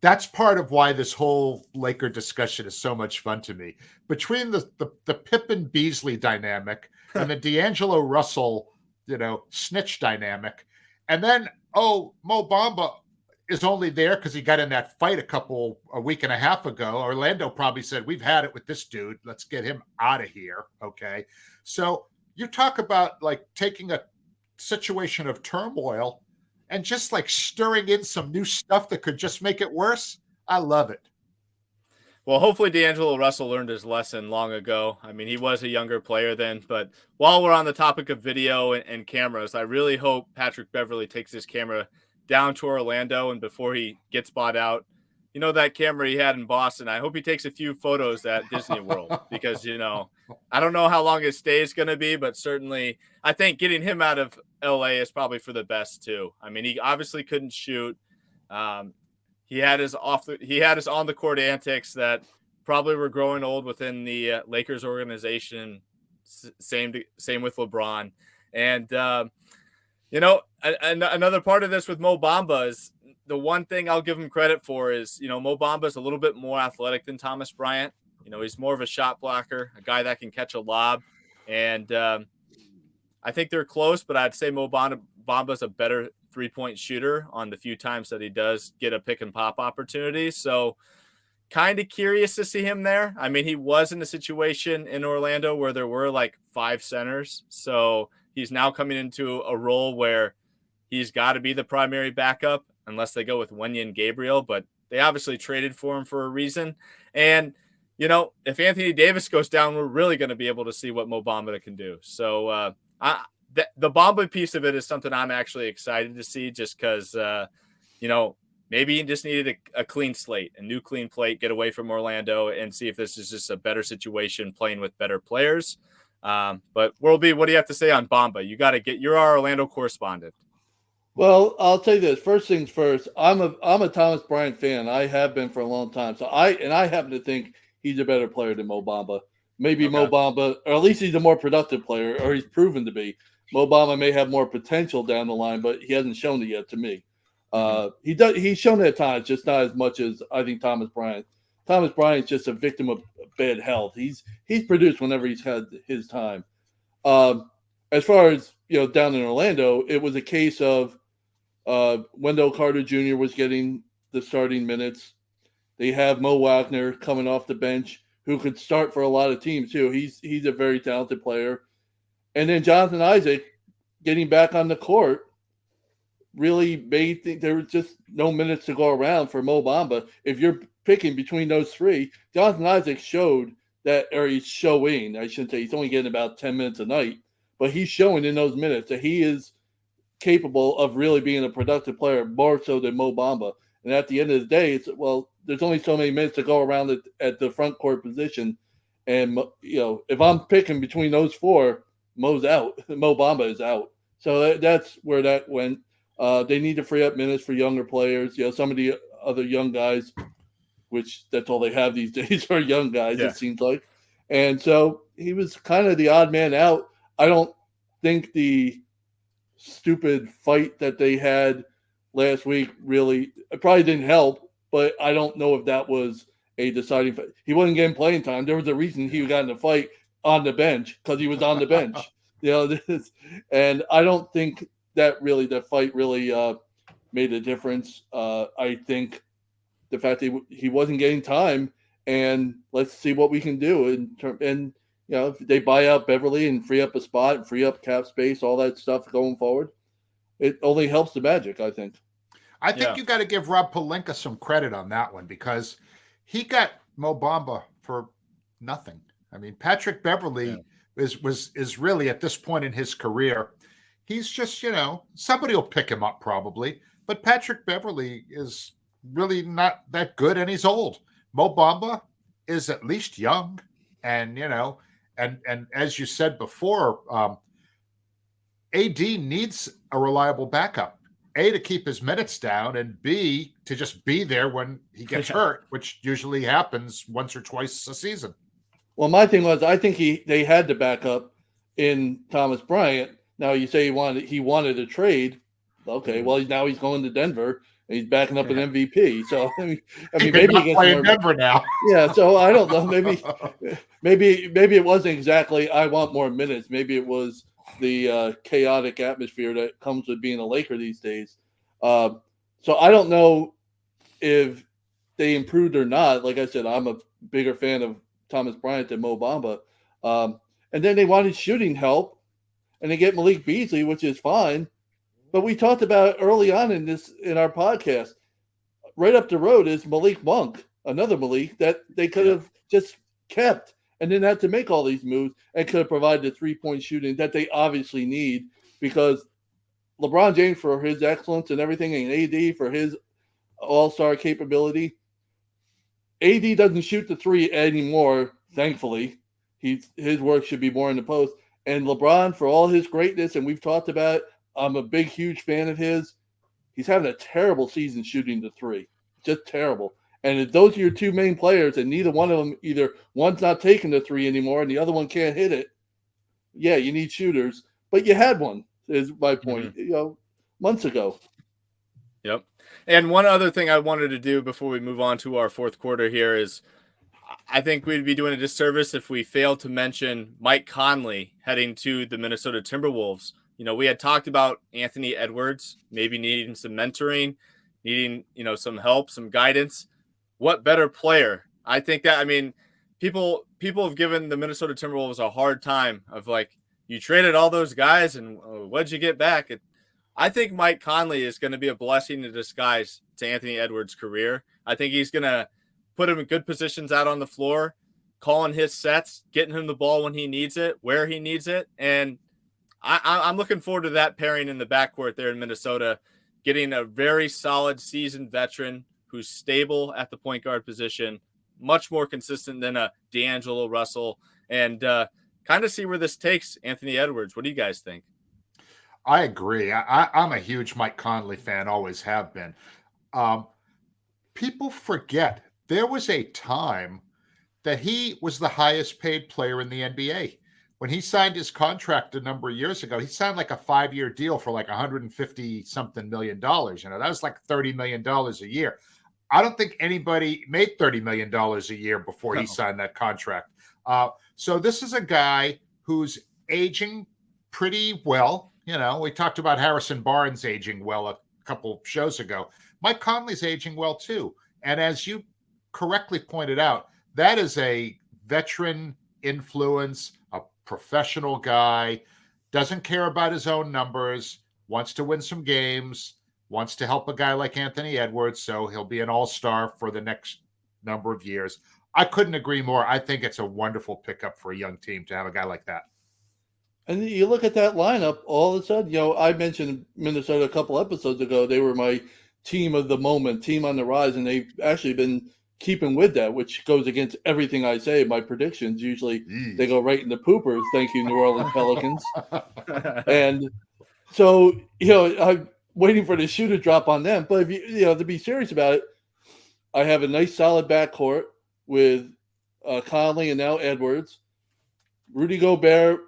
That's part of why this whole Laker discussion is so much fun to me. Between the Pippen Beasley dynamic and the D'Angelo Russell, snitch dynamic, and then Mo Bamba is only there because he got in that fight a week and a half ago. Orlando probably said, "We've had it with this dude. Let's get him out of here." Okay, so you talk about like taking a situation of turmoil and just like stirring in some new stuff that could just make it worse. I love it. Well, hopefully D'Angelo Russell learned his lesson long ago. I mean, he was a younger player then, but while we're on the topic of video and cameras, I really hope Patrick Beverley takes his camera down to Orlando, and before he gets bought out, that camera he had in Boston, I hope he takes a few photos at Disney World because, I don't know how long his stay is going to be, but certainly I think getting him out of LA is probably for the best too. I mean, he obviously couldn't shoot. He had his on the court antics that probably were growing old within the Lakers organization. Same with LeBron. And, another part of this with Mo Bamba is the one thing I'll give him credit for is, Mo Bamba is a little bit more athletic than Thomas Bryant. He's more of a shot blocker, a guy that can catch a lob. And I think they're close, but I'd say Mo Bamba's a better three-point shooter on the few times that he does get a pick and pop opportunity. So kind of curious to see him there. I mean, he was in a situation in Orlando where there were like 5 centers. So he's now coming into a role where he's got to be the primary backup unless they go with Wenyen Gabriel, but they obviously traded for him for a reason. And, if Anthony Davis goes down, we're really going to be able to see what Mo Bamba can do. So the Bamba piece of it is something I'm actually excited to see just because, maybe he just needed a clean slate, a new clean plate, get away from Orlando and see if this is just a better situation playing with better players. But World B, what do you have to say on Bamba? You're our Orlando correspondent. Well, I'll tell you this. First things first, I'm a Thomas Bryant fan. I have been for a long time. So I happen to think he's a better player than Mo Bamba. Maybe okay. Mo Bamba, or at least he's a more productive player, or he's proven to be. Mo Bamba may have more potential down the line, but he hasn't shown it yet to me. He's shown it at times, just not as much as I think Thomas Bryant. Thomas Bryant's just a victim of bad health. He's produced whenever he's had his time. As far as down in Orlando, it was a case of Wendell Carter Jr. was getting the starting minutes. They have Mo Wagner coming off the bench, who could start for a lot of teams too. He's a very talented player. And then Jonathan Isaac getting back on the court really made there was just no minutes to go around for Mo Bamba. If you're picking between those three, Jonathan Isaac showed that, or he's showing, I shouldn't say he's only getting about 10 minutes a night, but he's showing in those minutes that he is capable of really being a productive player, more so than Mo Bamba. And at the end of the day, there's only so many minutes to go around at the front court position. And, if I'm picking between those 4, Mo's out. Mo Bamba is out. So that's where that went. They need to free up minutes for younger players. Some of the other young guys, which that's all they have these days are young guys, It seems like. And so he was kind of the odd man out. I don't think the stupid fight that they had last week really, it probably didn't help, but I don't know if that was a deciding factor. He wasn't getting playing time. There was a reason he got in the fight on the bench, because he was on the bench. And I don't think that fight really made a difference. I think the fact that he wasn't getting time, and let's see what we can do and if they buy out Beverly and free up a spot and free up cap space, all that stuff going forward, it only helps the Magic, I think. I think you got to give Rob Pelinka some credit on that one, because he got Mo Bamba for nothing. I mean, Patrick Beverly is really, at this point in his career, he's just, somebody will pick him up probably, but Patrick Beverly is really not that good, and he's old. Mo Bamba is at least young, and and as you said before, AD needs a reliable backup. A, to keep his minutes down, and B, to just be there when he gets hurt, which usually happens once or twice a season. Well, my thing was, I think they had the backup in Thomas Bryant. Now you say he wanted a trade. Okay, well now he's going to Denver and he's backing up an MVP. So I mean maybe he gets more Denver now. Yeah, so I don't know. Maybe it wasn't exactly I want more minutes. Maybe it was the chaotic atmosphere that comes with being a Laker these days. So I don't know if they improved or not. Like I said, I'm a bigger fan of Thomas Bryant than Mo Bamba. And then they wanted shooting help, and they get Malik Beasley, which is fine. But we talked about early on in our podcast, right up the road is Malik Monk, another Malik that they could have just kept and didn't have to make all these moves, and could have provided the 3-point shooting that they obviously need, because LeBron James, for his excellence and everything, and AD for his all-star capability, AD doesn't shoot the three anymore, thankfully. His work should be more in the post. And LeBron, for all his greatness, and we've talked about it, I'm a big, huge fan of his. He's having a terrible season shooting the three. Just terrible. And if those are your two main players, and neither one of them, either one's not taking the three anymore and the other one can't hit it, yeah, you need shooters. But you had one, is my point, months ago. Yep. And one other thing I wanted to do before we move on to our fourth quarter here is, I think we'd be doing a disservice if we failed to mention Mike Conley heading to the Minnesota Timberwolves. We had talked about Anthony Edwards maybe needing some mentoring, needing, some help, some guidance. What better player? I think that, people have given the Minnesota Timberwolves a hard time of like, you traded all those guys and what'd you get back? I think Mike Conley is going to be a blessing in disguise to Anthony Edwards' career. I think he's going to put him in good positions out on the floor, calling his sets, getting him the ball when he needs it, where he needs it. And I'm looking forward to that pairing in the backcourt there in Minnesota, getting a very solid seasoned veteran who's stable at the point guard position, much more consistent than a D'Angelo Russell, and kind of see where this takes Anthony Edwards. What do you guys think? I agree. I'm a huge Mike Conley fan, always have been. People forget there was a time that he was the highest paid player in the NBA. When he signed his contract a number of years ago, he signed like a 5-year deal for like $150-something million. That was like $30 million a year. I don't think anybody made $30 million a year before he signed that contract. So this is a guy who's aging pretty well. We talked about Harrison Barnes aging well a couple shows ago. Mike Conley's aging well too. And as you correctly pointed out, that is a veteran influence, a professional guy, doesn't care about his own numbers, wants to win some games, wants to help a guy like Anthony Edwards, so he'll be an all-star for the next number of years. I couldn't agree more. I think it's a wonderful pickup for a young team to have a guy like that. And you look at that lineup, all of a sudden, I mentioned Minnesota a couple episodes ago. They were my team of the moment, team on the rise, and they've actually been keeping with that, which goes against everything I say. My predictions usually they go right in the poopers. Thank you, New Orleans Pelicans. And so, I'm waiting for the shoe to drop on them. But if to be serious about it, I have a nice solid backcourt with Conley and now Edwards. Rudy Gobert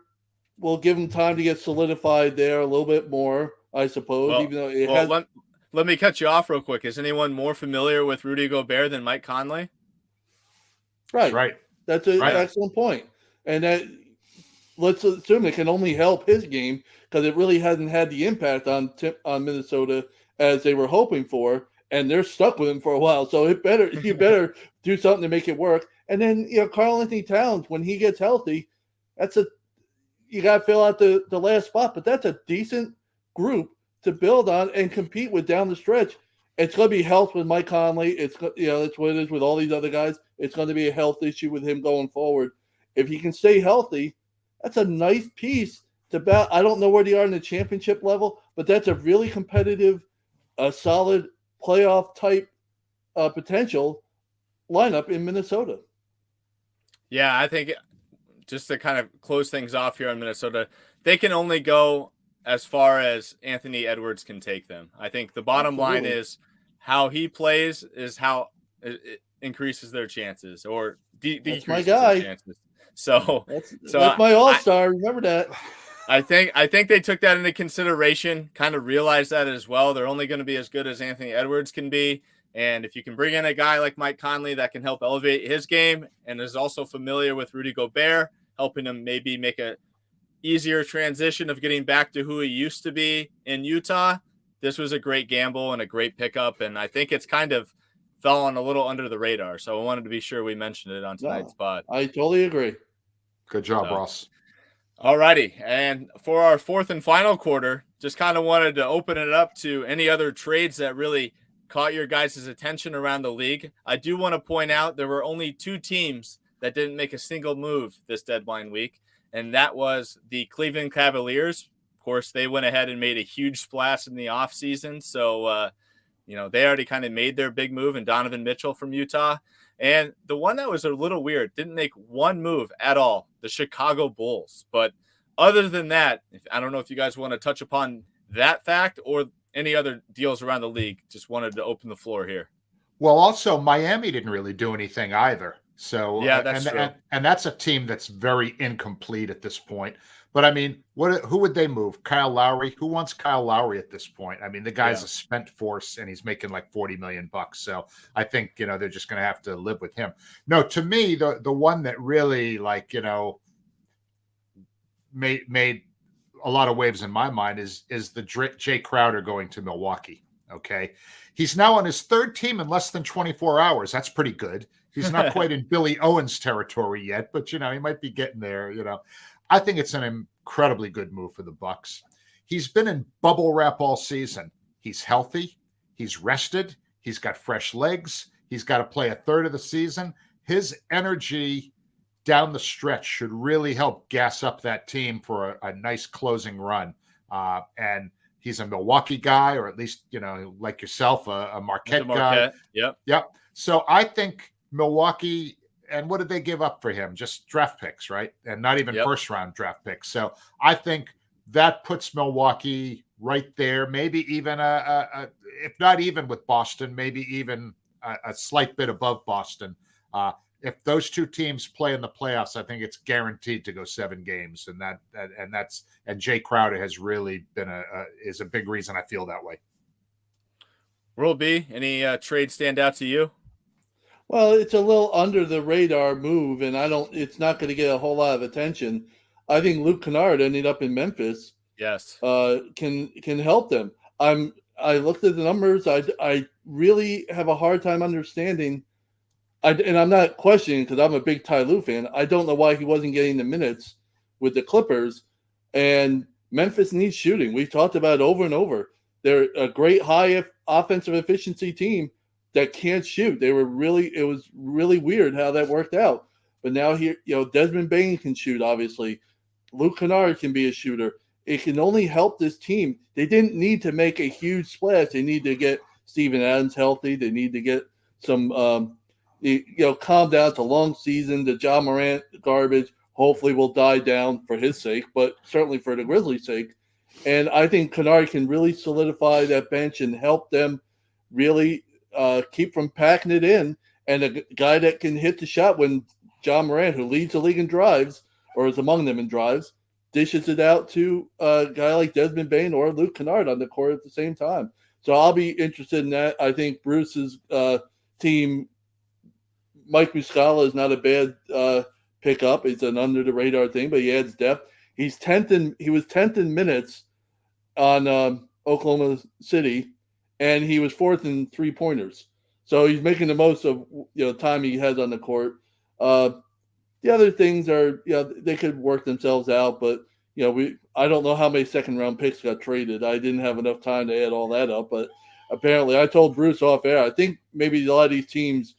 will give him time to get solidified there a little bit more, I suppose. Well, even though it well has, let me cut you off real quick. Is anyone more familiar with Rudy Gobert than Mike Conley? right, That's right. That's an Right. excellent point. And that let's assume it can only help his game because it really hasn't had the impact on Minnesota as they were hoping for, and they're stuck with him for a while. So you better do something to make it work. And then Karl Anthony Towns, when he gets healthy, you got to fill out the last spot, but that's a decent group to build on and compete with down the stretch. It's going to be health with Mike Conley. It's that's what it is with all these other guys. It's going to be a health issue with him going forward. If he can stay healthy, that's a nice piece to bat. I don't know where they are in the championship level, but that's a really competitive, solid playoff type potential lineup in Minnesota. Yeah, I think just to kind of close things off here in Minnesota, they can only go as far as Anthony Edwards can take them. I think the bottom line is how he plays is how it increases their chances or decreases their chances. So that's my all-star. Remember that. I think they took that into consideration, kind of realized that as well. They're only going to be as good as Anthony Edwards can be. And if you can bring in a guy like Mike Conley that can help elevate his game and is also familiar with Rudy Gobert, helping him maybe make a easier transition of getting back to who he used to be in Utah, this was a great gamble and a great pickup. And I think it's kind of fallen a little under the radar. So I wanted to be sure we mentioned it on tonight's pod. I totally agree. Good job, Ross. All righty. And for our fourth and final quarter, just kind of wanted to open it up to any other trades that really caught your guys' attention around the league. I do want to point out there were only 2 teams that didn't make a single move this deadline week, and that was the Cleveland Cavaliers. Of course, they went ahead and made a huge splash in the offseason, so they already kind of made their big move in Donovan Mitchell from Utah. And the one that was a little weird, didn't make one move at all, the Chicago Bulls. But other than that, I don't know if you guys want to touch upon that fact or any other deals around the league. Just wanted to open the floor here. Well, also Miami didn't really do anything either. So yeah, that's true. And that's a team that's very incomplete at this point. But I mean, who would they move? Kyle Lowry? Who wants Kyle Lowry at this point? I mean, the guy's a spent force and he's making like $40 million. So I think, they're just going to have to live with him. No, to me, the one that really made a lot of waves in my mind is the Jay Crowder going to Milwaukee. Okay. He's now on his 3rd team in less than 24 hours. That's pretty good. He's not quite in Billy Owens territory yet, but he might be getting there, I think it's an incredibly good move for the Bucks. He's been in bubble wrap all season. He's healthy. He's rested. He's got fresh legs. He's got to play a third of the season. His energy down the stretch should really help gas up that team for a nice closing run. And he's a Milwaukee guy, or at least, like yourself, a Marquette guy. Yep. So I think Milwaukee. And what did they give up for him? Just draft picks, right? And not even first-round draft picks. So I think that puts Milwaukee right there, maybe even if not even with Boston, maybe even a slight bit above Boston. If those 2 teams play in the playoffs, I think it's guaranteed to go 7 games, and Jay Crowder has really been is a big reason I feel that way. Will B, any trade stand out to you? Well, it's a little under the radar move, and it's not going to get a whole lot of attention. I think Luke Kennard ended up in Memphis. Yes. Can help them. I looked at the numbers. I really have a hard time understanding. And I'm not questioning because I'm a big Ty Lue fan. I don't know why he wasn't getting the minutes with the Clippers. And Memphis needs shooting. We've talked about it over and over. They're a great high offensive efficiency team that can't shoot. It was really weird how that worked out. But now here, Desmond Bane can shoot, obviously. Luke Kennard can be a shooter. It can only help this team. They didn't need to make a huge splash. They need to get Steven Adams healthy. They need to get some, calm down. It's a long season. The Ja Morant garbage hopefully will die down for his sake, but certainly for the Grizzlies' sake. And I think Kennard can really solidify that bench and help them really keep from packing it in, and a guy that can hit the shot when John Moran, who leads the league in drives, or is among them in drives, dishes it out to a guy like Desmond Bain or Luke Kennard on the court at the same time. So I'll be interested in that. I think Bruce's team, Mike Muscala is not a bad pickup. It's an under the radar thing, but he adds depth. He was 10th in minutes on Oklahoma City, and he was 4th in 3-pointers. So he's making the most of time he has on the court. The other things are they could work themselves out, but I don't know how many second round picks got traded. I didn't have enough time to add all that up, but apparently I told Bruce off air. I think maybe a lot of these teams,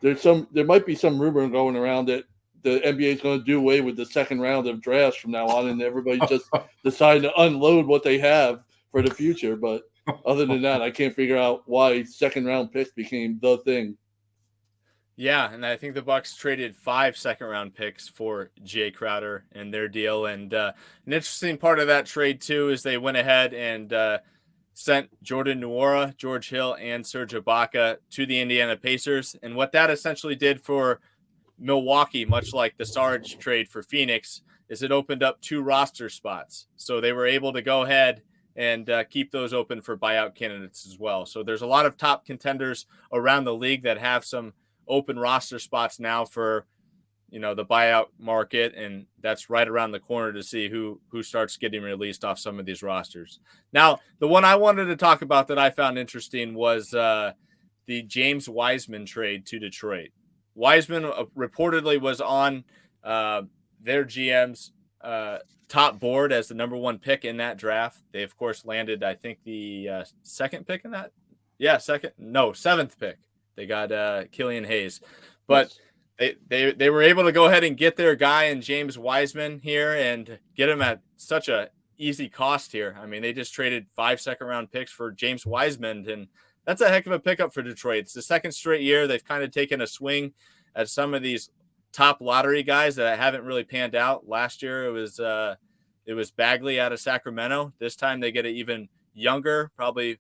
there might be some rumor going around that the NBA is going to do away with the second round of drafts from now on, and everybody just deciding to unload what they have for the future. But other than that, I can't figure out why second round picks became the thing. Yeah, and I think the Bucks traded 5 second-round picks for Jay Crowder in their deal. And an interesting part of that trade, too, is they went ahead and sent Jordan Nwora, George Hill, and Serge Ibaka to the Indiana Pacers. And what that essentially did for Milwaukee, much like the Sarge trade for Phoenix, is it opened up 2 roster spots. So they were able to go ahead and keep those open for buyout candidates as well. So there's a lot of top contenders around the league that have some open roster spots now for the buyout market, and that's right around the corner to see who starts getting released off some of these rosters. Now, the one I wanted to talk about that I found interesting was the James Wiseman trade to Detroit. Wiseman reportedly was on their GM's top board as the number 1 pick in that draft. They of course landed, I think, the second pick in that. Yeah, 7th pick. They got Killian Hayes, but they were able to go ahead and get their guy in James Wiseman here and get him at such a easy cost here. I mean, they just traded 5 second-round picks for James Wiseman, and that's a heck of a pickup for Detroit. It's the second straight year they've kind of taken a swing at some of these top lottery guys that haven't really panned out. Last year it was Bagley out of Sacramento. This time they get an even younger, probably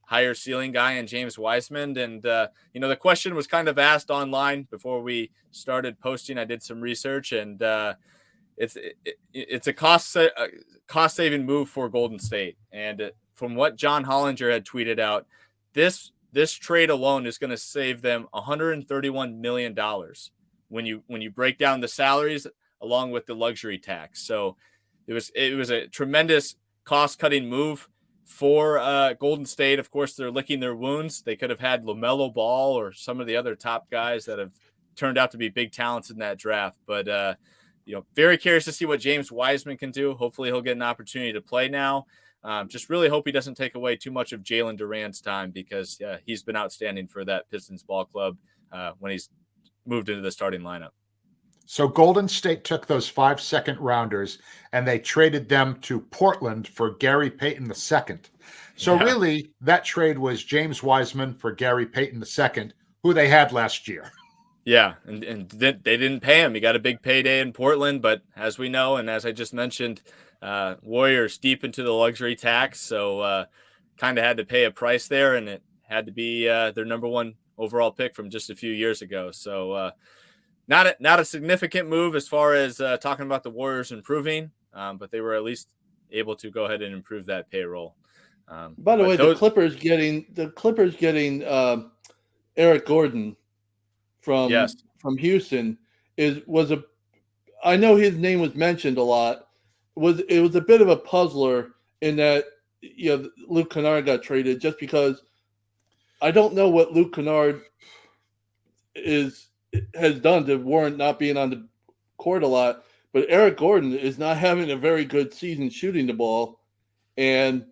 higher ceiling guy in James Wiseman. And, the question was kind of asked online before we started posting. I did some research, and it's a cost saving move for Golden State. And from what John Hollinger had tweeted out, this trade alone is going to save them $131 million when you break down the salaries along with the luxury tax. So it was a tremendous cost cutting move for Golden State. Of course, they're licking their wounds. They could have had LaMelo Ball or some of the other top guys that have turned out to be big talents in that draft. But, very curious to see what James Wiseman can do. Hopefully he'll get an opportunity to play now. Just really hope he doesn't take away too much of Jalen Durant's time, because he's been outstanding for that Pistons ball club when he's moved into the starting lineup. So Golden State took those 5 second-rounders and they traded them to Portland for Gary Payton II. So really, that trade was James Wiseman for Gary Payton II, who they had last year. Yeah, and they didn't pay him. He got a big payday in Portland, but as we know, and as I just mentioned, Warriors deep into the luxury tax, so kind of had to pay a price there, and it had to be their number 1 overall pick from just a few years ago. So not a significant move as far as talking about the Warriors improving, but they were at least able to go ahead and improve that payroll. By the way, the Clippers getting Eric Gordon from Houston I know his name was mentioned a lot. It was a bit of a puzzler in that Luke Kennard got traded, just because I don't know what Luke Kennard has done to warrant not being on the court a lot, but Eric Gordon is not having a very good season shooting the ball. And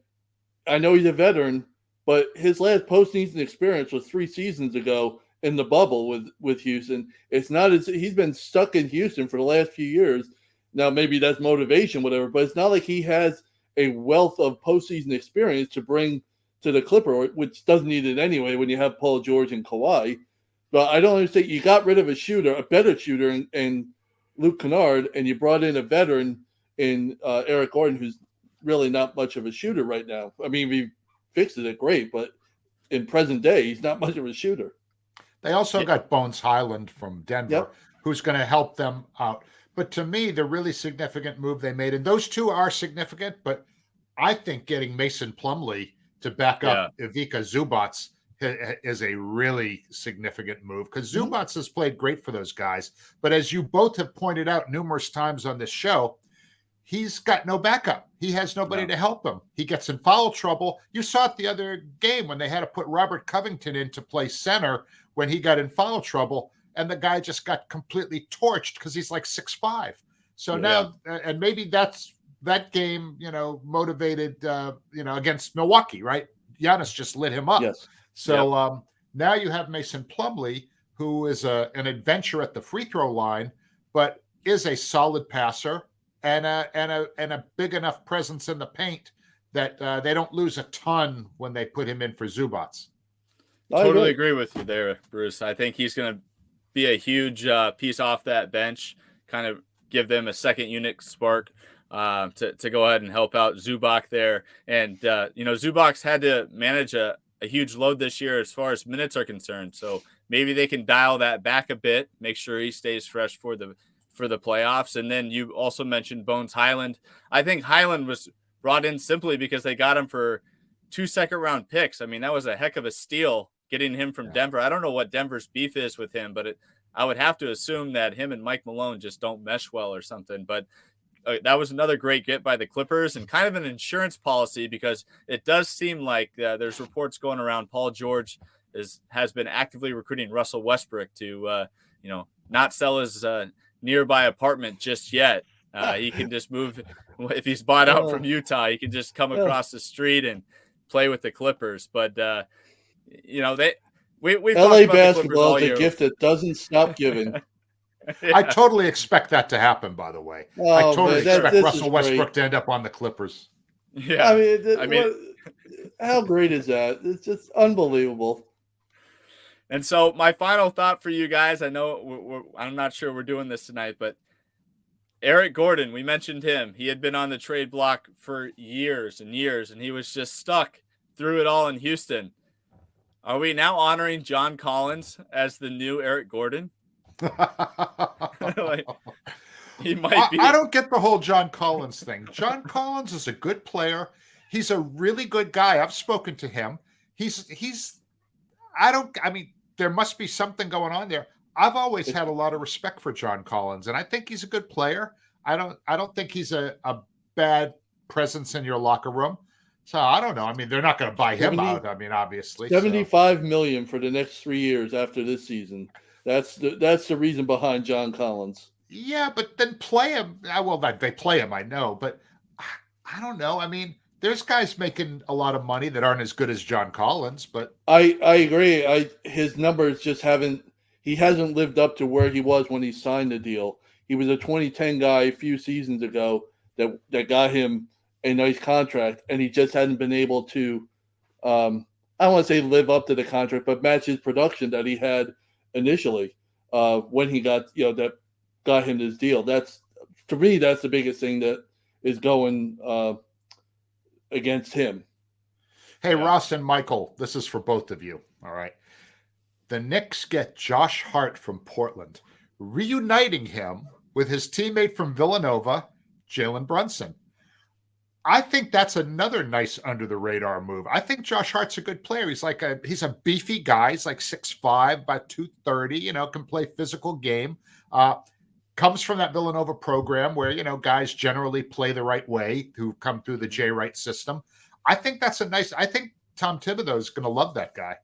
I know he's a veteran, but his last postseason experience was 3 seasons ago in the bubble with Houston. It's not as he's been stuck in Houston for the last few years. Now, maybe that's motivation, whatever, but it's not like he has a wealth of postseason experience to bring to the Clipper, which doesn't need it anyway when you have Paul George and Kawhi. But I don't understand. You got rid of a better shooter in Luke Kennard, and you brought in a veteran in Eric Gordon, who's really not much of a shooter right now. I mean, we fixed it great, but in present day, he's not much of a shooter. They also got Bones Highland from Denver, who's going to help them out. But to me, the really significant move they made, and those two are significant, but I think getting Mason Plumlee to back up Ivica Zubac is a really significant move, because Zubac has played great for those guys. But as you both have pointed out numerous times on this show, he's got no backup. He has nobody to help him. He gets in foul trouble. You saw it the other game when they had to put Robert Covington in to play center when he got in foul trouble, and the guy just got completely torched because he's like 6'5". So now, and maybe that's that game, motivated, against Milwaukee, right? Giannis just lit him up. Yes. So now you have Mason Plumlee, who is an adventure at the free throw line, but is a solid passer and a big enough presence in the paint that they don't lose a ton when they put him in for Zubac. Totally agree with you there, Bruce. I think he's going to be a huge piece off that bench, kind of give them a second unit spark to go ahead and help out Zubac there. And, Zubac's had to manage a huge load this year as far as minutes are concerned. So maybe they can dial that back a bit, make sure he stays fresh for the playoffs. And then you also mentioned Bones Highland. I think Highland was brought in simply because they got him for 2 second-round picks. I mean, that was a heck of a steal getting him from Denver. I don't know what Denver's beef is with him, but I would have to assume that him and Mike Malone just don't mesh well or something. But that was another great get by the Clippers, and kind of an insurance policy, because it does seem like there's reports going around Paul George has been actively recruiting Russell Westbrook to, not sell his nearby apartment just yet. He can just move. If he's bought out from Utah, he can just come across the street and play with the Clippers. But, we LA basketball is a gift that doesn't stop giving. I totally expect that to happen, by the way. I totally expect Russell Westbrook to end up on the Clippers. Yeah. I mean, how great is that? It's just unbelievable. And so my final thought for you guys, I know I'm not sure we're doing this tonight, but Eric Gordon, we mentioned him. He had been on the trade block for years and years, and he was just stuck through it all in Houston. Are we now honoring John Collins as the new Eric Gordon? He might be. I don't get the whole John Collins thing. John Collins is a good player. He's a really good guy. I've spoken to him. There must be something going on there. I've always had a lot of respect for John Collins, and I think he's a good player. I don't think he's a bad presence in your locker room. So I don't know. I mean, they're not going to buy him out. I mean, obviously, $75 million for the next 3 years after this season. That's the reason behind John Collins. Yeah, but then play him. Well, they play him, I know, but I don't know. I mean, there's guys making a lot of money that aren't as good as John Collins, but I agree. His numbers just hasn't lived up to where he was when he signed the deal. He was a 2010 guy a few seasons ago that got him a nice contract, and he just hadn't been able to, I don't want to say live up to the contract, but match his production that he had initially when he got, that got him this deal. That's, to me, that's the biggest thing that is going against him. Hey, Ross and Michael, this is for both of you. All right. The Knicks get Josh Hart from Portland, reuniting him with his teammate from Villanova, Jalen Brunson. I think that's another nice under the radar move. I think Josh Hart's a good player. He's a beefy guy. He's like 6'5", about 230, can play physical game. Comes from that Villanova program where, guys generally play the right way who come through the Jay Wright system. I think that's I think Tom Thibodeau is going to love that guy.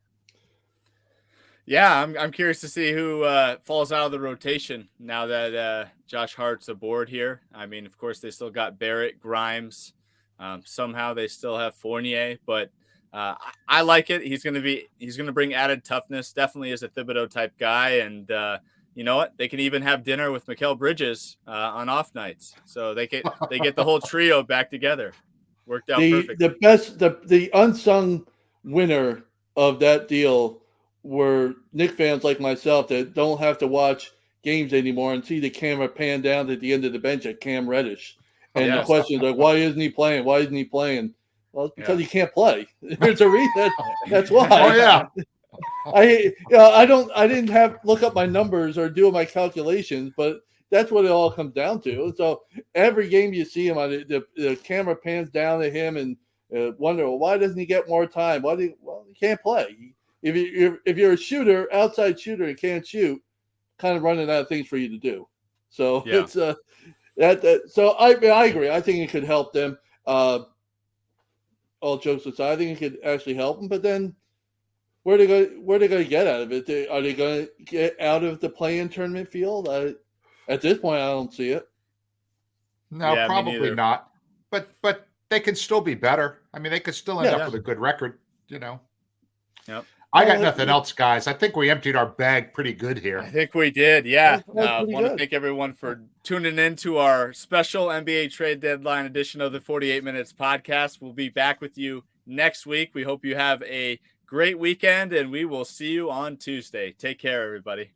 Yeah, I'm curious to see who falls out of the rotation now that Josh Hart's aboard here. I mean, of course, they still got Barrett, Grimes. Somehow they still have Fournier, but I like it. He's going to bring added toughness. Definitely is a Thibodeau type guy, and you know what? They can even have dinner with Mikal Bridges on off nights, so they get the whole trio back together. Worked out perfect. The unsung winner of that deal were Knicks fans like myself that don't have to watch games anymore and see the camera pan down at the end of the bench at Cam Reddish. And the question is like, why isn't he playing? Why isn't he playing? Well, it's because he can't play. There's a reason. That's why. Oh, yeah. I didn't have look up my numbers or do my calculations, but that's what it all comes down to. So every game you see him on, the camera pans down at him and wonder, well, why doesn't he get more time? Well, he can't play. If you're a shooter, outside shooter, and can't shoot, kind of running out of things for you to do. So it's so I agree. I think it could help them. All jokes aside, I think it could actually help them. But then, where are they going to get out of it? Are they going to get out of the play-in tournament field? At this point, I don't see it. No, Yeah, me probably neither. not. But they can still be better. I mean, they could still end up with a good record. Yep. I got nothing else, guys. I think we emptied our bag pretty good I here. think we did. Yeah. That's Want to good. thank everyone for tuning in to our special NBA trade deadline edition of the 48 Minutes podcast. We'll be back with you next week. We hope you have a great weekend, and we will see you on Tuesday. Take care, everybody.